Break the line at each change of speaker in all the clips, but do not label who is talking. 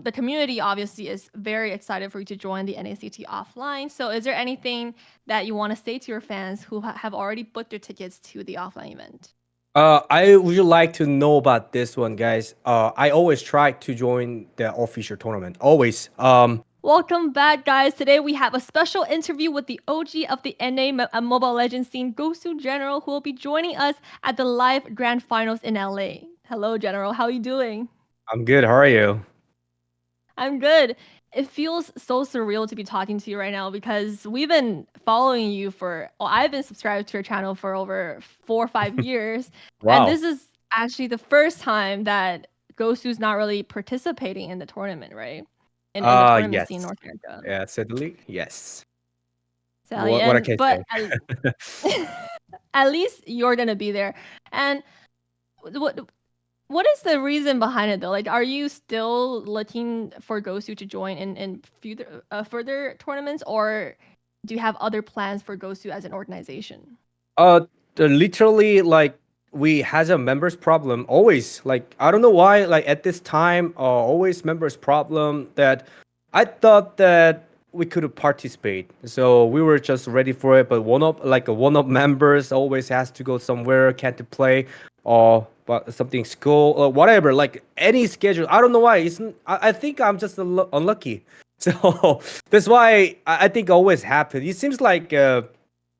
the community obviously is very excited for you to join the NACT offline. So is there anything that you want to say to your fans who have already booked their tickets to the offline event?
I would like to know about this one, guys. I always try to join the official tournament. Always.
Welcome back, guys. Today we have a special interview with the OG of the Mobile Legends scene, Gosu General, who will be joining us at the live grand finals in LA. Hello, General. How are you doing?
I'm good. How are you?
I'm good. It feels so surreal to be talking to you right now because we've been following you I've been subscribed to your channel for over 4 or 5 years. And
Wow.
this is actually the first time that Gosu's not really participating in the tournament, right? In the tournament scene in
Yes.
North America.
Yeah, certainly. Yes.
Sally,
What I can
but
say.
at least you're gonna be there. And what what is the reason behind it though? Like, are you still looking for Gosu to join in further tournaments, or do you have other plans for Gosu as an organization?
Uh, literally, like we has a members problem always. Like I don't know why. Like at this time, always members problem that I thought that we could participate. So we were just ready for it. But one of members always has to go somewhere, can't play, or but something school or whatever. Like any schedule. I don't know why. I think I'm just unlucky. So that's why I think always happen. It seems like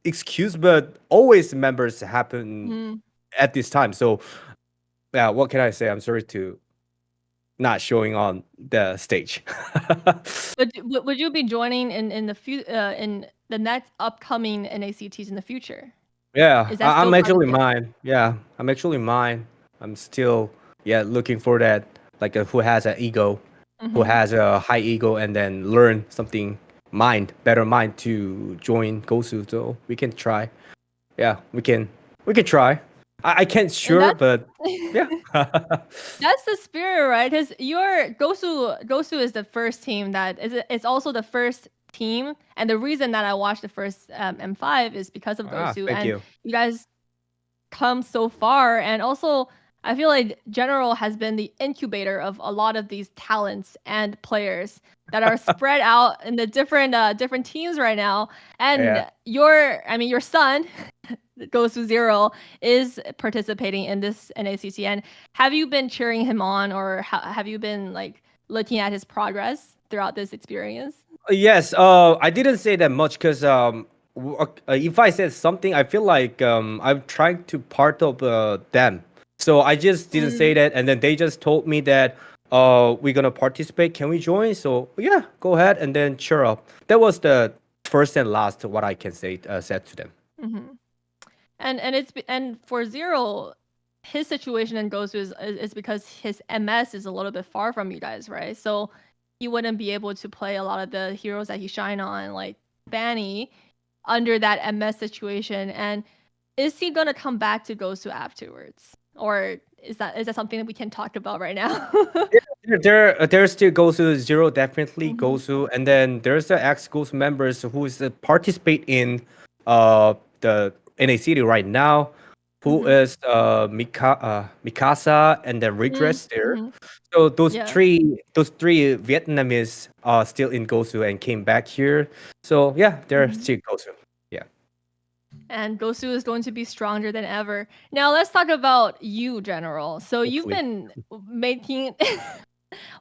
excuse, but always members happen
Hmm.
at this time. So yeah, what can I say? I'm sorry to not showing on the stage.
Would you be joining in the next upcoming NACTs in the future?
Yeah,
Is that still
I'm
part of
actually
the plan?
mine. Yeah, I'm actually mine. I'm still looking for that like who has an ego, who
Hmm.
has a high ego, and then learn something better mind to join Gosu. So we can try. Yeah, we can try. I can't
And
sure,
that's
but yeah.
That's the spirit, right? Because your Gosu is the first team it's also the first team, and the reason that I watched the first M5 is because of Gosu,
Thank
and
you.
you guys come so far, and also I feel like General has been the incubator of a lot of these talents and players that are spread out in the different teams right now.
Yeah.
And your son Gosu Zero is participating in this NACT. And have you been cheering him on, or have you been like looking at his progress throughout this experience?
Yes. I didn't say that much because if I said something, I feel like I'm trying to part of them. So I just didn't say
Mm,
that, and then they just told me that we're gonna participate. Can we join? So yeah, go ahead and then cheer up. That was the first and last what I can say said to them.
mm-hmm. And for Zero, his situation in Gosu is because his MS is a little bit far from you guys, right? So he wouldn't be able to play a lot of the heroes that he shine on, like Fanny, under that MS situation. And is he gonna come back to Gosu afterwards, or is that something that we can talk about right now?
There's still Gosu Zero, definitely
Mhm.
Gosu, and then there's the ex Gosu members who is participate in the NACT right now, who
Mhm.
is Mikasa and then
Mm,
Redress there.
mhm.
So
Yeah.
those three Vietnamese are still in Gosu and came back here. So yeah, they're
Mhm.
still Gosu. Yeah,
And Gosu is going to be stronger than ever. Now let's talk about you, General. So you've
hopefully.
been making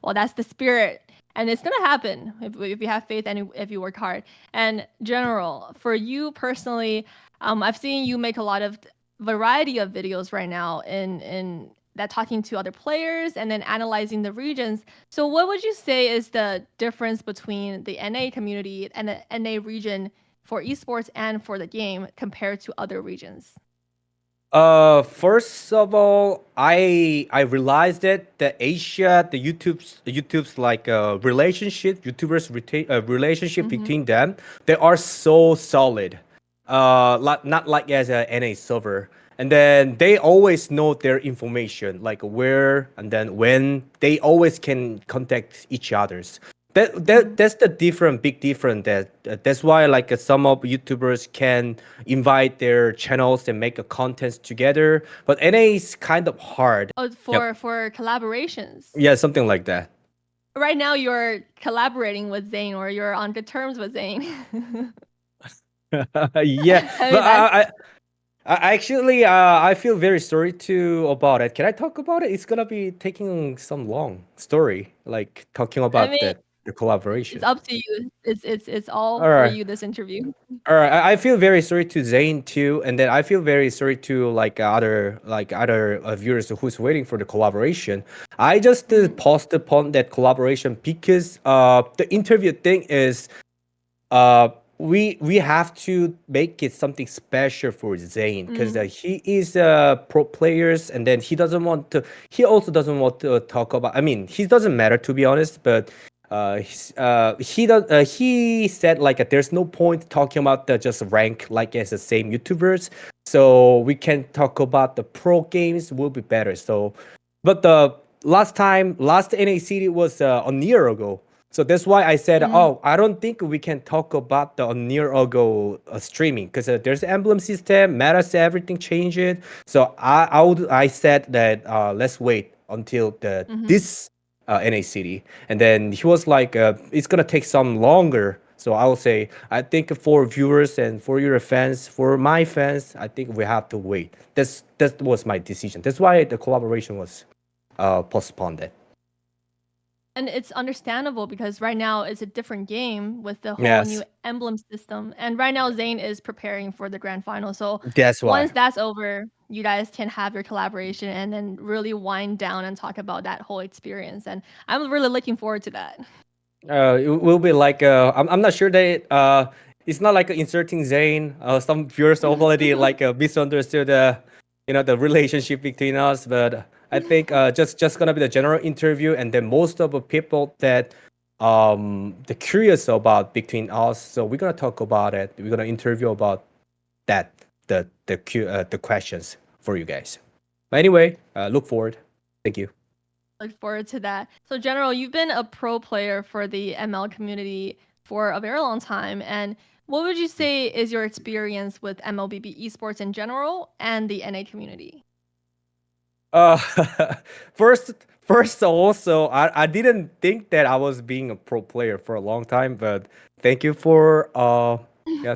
well, that's the spirit. And it's gonna happen if you have faith and if you work hard. And General, for you personally, I've seen you make a lot of variety of videos right now in that talking to other players and then analyzing the regions. So what would you say is the difference between the NA community and the NA region for esports and for the game compared to other regions?
First of all, I realized that the Asia, the YouTube's like relationship
Mm-hmm.
between them, they are so solid. Like not like as a NA server, and then they always know their information, like where and then when. They always can contact each others.
Mm-hmm.
That's the big difference. That's why like some of YouTubers can invite their channels and make a contents together. But NA is kind of hard.
Oh,
Yep.
for collaborations.
Yeah, something like that.
right now you're collaborating with Zayn or you're on good terms with Zayn.
Yeah,
I
but
mean, that's
actually, I feel very sorry too about it. Can I talk about it? It's gonna be taking some long story, like talking
I
about
mean,
the
it's
collaboration.
up to you. It's all
All
for
right.
you, this interview.
All right, I feel very sorry to Zayn too, and then I feel very sorry to other viewers who's waiting for the collaboration. I just
Mhm.
paused upon that collaboration because the interview thing is we have to make it something special for Zayn because
Mm,
he is pro players, and then he also doesn't want to talk about. I mean, he doesn't matter to be honest, but he said like there's no point talking about the just rank like as the same YouTubers, so we can talk about the pro games will be better. So, but the last NACD was a year ago. So that's why I said,
mm,
oh, I don't think we can talk about the near ago streaming because there's emblem system, matters, everything changed. So I said that let's wait until the
mhm.
this NACD, and then he was like, it's gonna take some longer. So I will say, I think for viewers and for your fans, for my fans, I think we have to wait. That was my decision. That's why the collaboration was postponed.
And it's understandable because right now it's a different game with the whole new
Yes,
emblem system. And right now Zayn is preparing for the grand final. So
that's
once
why.
that's over, you guys can have your collaboration and then really wind down and talk about that whole experience. And I'm really looking forward to that.
It will be like I'm not sure that it's not like inserting Zayn. Some viewers already like misunderstood the relationship between us, but I think just gonna be the general interview, and then most of the people that the curious about between us. So we're gonna talk about it. We're gonna interview about that the questions for you guys. But anyway, look forward. Thank you.
Look forward to that. So, General, you've been a pro player for the ML community for a very long time. And what would you say is your experience with MLBB esports in general and the NA community?
Uh, first, first also, I didn't think that I was being a pro player for a long time, but thank you for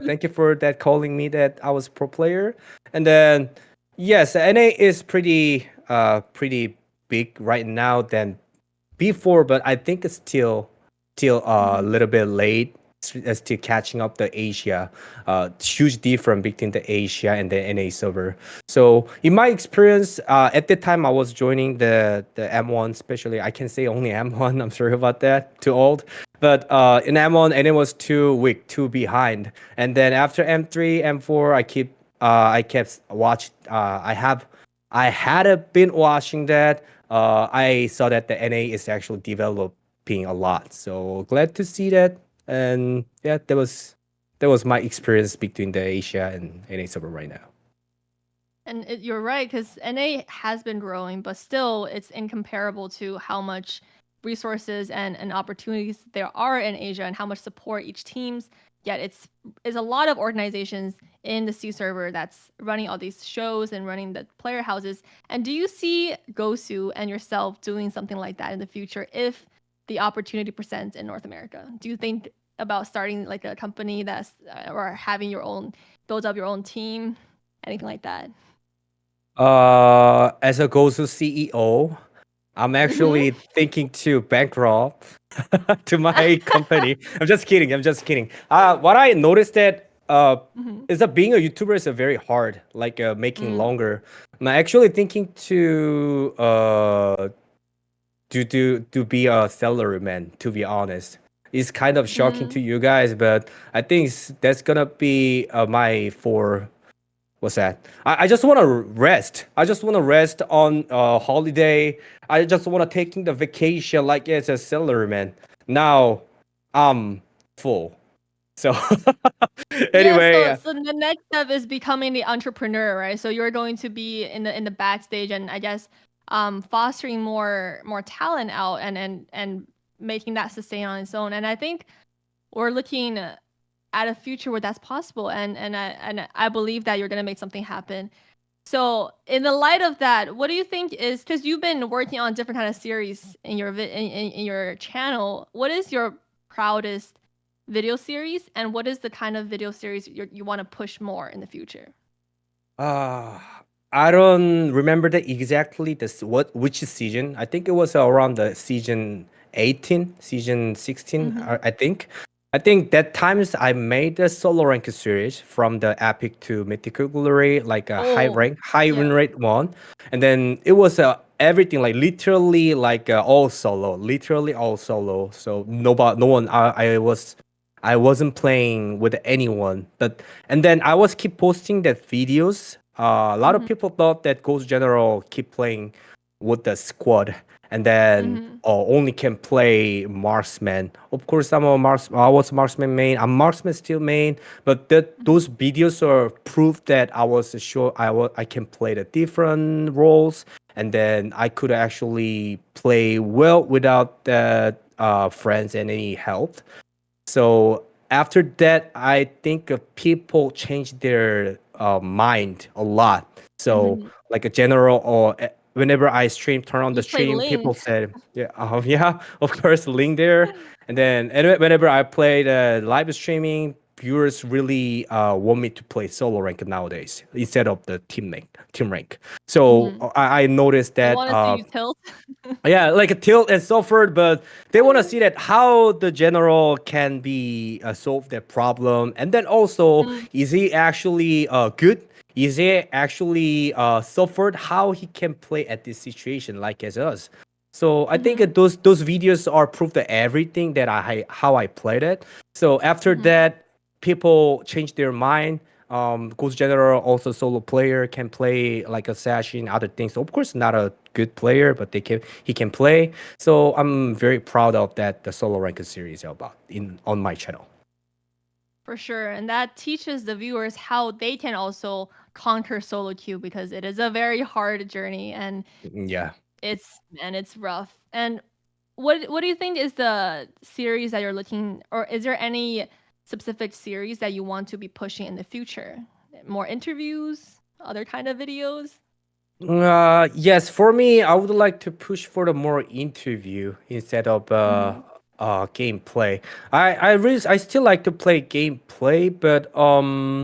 thank you for that calling me that I was pro player. And then yes, NA is pretty big right now than before, but I think it's still a
Mhm.
little bit late. Still catching up the Asia. Huge difference between the Asia and the NA server. So in my experience, at the time I was joining the M1, especially I can say only M1. I'm sorry about that. Too old. But in M1, and it was too weak, too behind. And then after M3, M4, I kept watch. I had been watching that. I saw that the NA is actually developing a lot. So glad to see that. And yeah, that was my experience between the Asia and NA server right now.
And you're right, because NA has been growing, but still it's incomparable to how much resources and opportunities there are in Asia and how much support each team's. Yet it's a lot of organizations in the C server that's running all these shows and running the player houses. And do you see Gosu and yourself doing something like that in the future if the opportunity presents in North America? Do you think about starting like a company that's or having your own build up your own team, anything like that?
As a Gosu CEO, I'm
Mhm.
actually thinking to bankrupt to my company. I'm just kidding. I'm just kidding. What I noticed that
Mhm.
is that being a YouTuber is very hard, like making
Mm.
longer. I'm actually thinking to be a salaryman. To be honest, it's kind of shocking to
Mm.
you guys, but I think that's gonna be my for what's that? I just want to rest. I just want to rest on holiday. I just want to taking the vacation like it's a salaryman. Now I'm full. So
Yeah,
anyway,
so the next step is becoming the entrepreneur, right? So you're going to be in the backstage and I guess fostering more talent out and making that sustain on its own. And I think we're looking at a future where that's possible and I believe that you're going to make something happen. So, in the light of that, what do you think is because you've been working on different kind of series in your in your channel? What is your proudest video series, and what is the kind of video series you want to push more in the future?
Uh, I don't remember the exactly which season. I think it was around the season 18, season 16,
Mm-hmm.
I think. I think that times I made a solo rank series from the epic to mythical glory, like a
Oh,
high win
yeah.
rate one, and then it was everything like literally like literally all solo. So no one. I wasn't playing with anyone, but and then I was keep posting that videos. A lot of
Mm-hmm.
people thought that Gosu General keep playing with the squad, and then
Mm-hmm.
only can play marksman. Of course, I was marksman main. I'm marksman still main, but
Mm-hmm.
those videos are proof that I was sure I can play the different roles, and then I could actually play well without the friends and any help. So after that, I think people change their mind a lot. So
Mm-hmm.
like a general or whenever I stream, turn on the
You play
stream, people
Link.
said, yeah, yeah, of course, link there. And then whenever I play the live streaming, viewers really want me to play solo rank nowadays instead of the team rank. So
Mm-hmm.
I noticed
They
that
want to see you tilt.
yeah, like a tilt and so forth, but they want to see that how the general can be solve that problem, and then also
Mm-hmm.
is he actually good? Is he actually suffered? How he can play at this situation like as us? So I think
Mm-hmm.
those videos are proof that everything that I how I played it. So after
Mm-hmm.
that, people change their mind. Gosu General also solo player can play like assassin, other things. Of course, not a good player, but he can play. So I'm very proud of that. The solo ranked series about in on my channel.
For sure. And that teaches the viewers how they can also conquer solo queue because it is a very hard journey and
Yeah.
it's rough. And what do you think is the series that you're looking or is there any specific series that you want to be pushing in the future? More interviews, other kind of videos?
Yes, for me, I would like to push for the more interview instead of
Mm-hmm.
gameplay. I still like to play gameplay, but I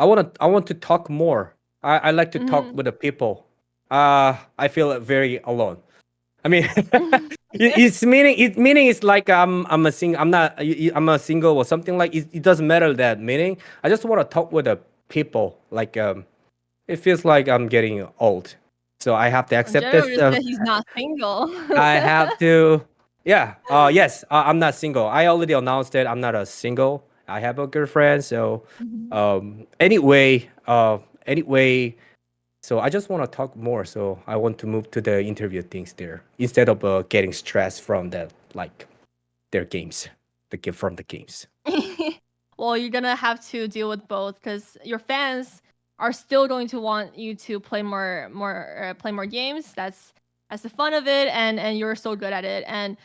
want to talk more. I like to talk
Mm-hmm.
with the people. I feel very alone. I mean, it's meaning it's like I'm a sing I'm not I'm a single or something like it doesn't matter that meaning. I just want to talk with the people. Like it feels like I'm getting old, so I have to
Well,
accept
General
this.
just said he's not single.
I have to. Yeah. Yes. I'm not single. I already announced that I'm not a single. I have a girlfriend. So,
Mhm.
anyway, anyway, so I just want to talk more. So I want to move to the interview things there instead of getting stressed from that like their games, the gift from the games.
Well, you're gonna have to deal with both because your fans are still going to want you to play more games. That's the fun of it, and you're so good at it. And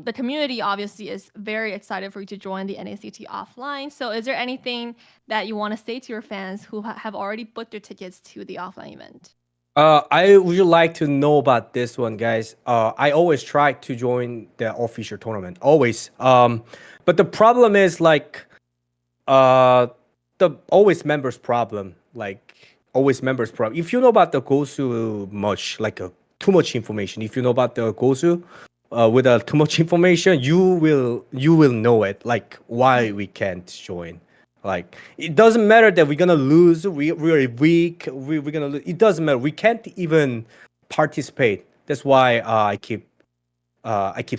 the community obviously is very excited for you to join the NACT offline. So, is there anything that you want to say to your fans who have already booked their tickets to the offline event?
I would like to know about this one, guys. I always try to join the official tournament, always. But the problem is like uh the always members problem like always members problem if you know about the gosu much like too much information if you know about the gosu with too much information you will know it like why we can't join like it doesn't matter that we're gonna lose we're weak we're gonna lose it doesn't matter we can't even participate that's why I keep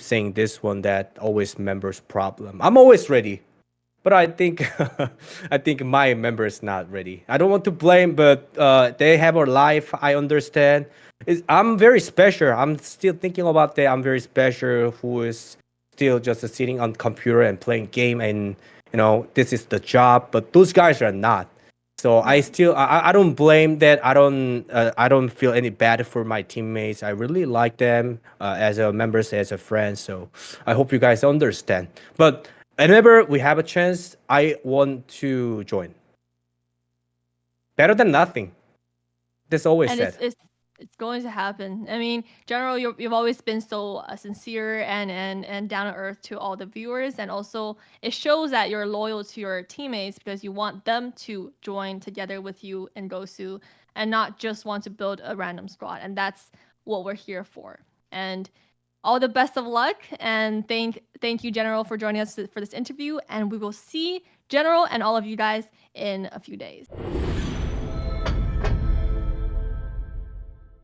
saying this one that always members problem I'm always ready but I think I think my member is not ready. I don't want to blame, but they have a life. I understand. I'm very special. I'm still thinking about that. I'm very special. Who is still just sitting on computer and playing game, and you know this is the job. But those guys are not. So I
Yeah.
still I don't blame that. I don't feel any bad for my teammates. I really like them as a members as a friend. So I hope you guys understand. But whenever we have a chance, I want to join. better than nothing. That's always
And
said.
it's going to happen. I mean, General, you've always been so sincere and down to earth to all the viewers, and also it shows that you're loyal to your teammates because you want them to join together with you in Gosu, and not just want to build a random squad. And that's what we're here for. And all the best of luck, and thank you, General, for joining us for this interview. And we will see General and all of you guys in a few days.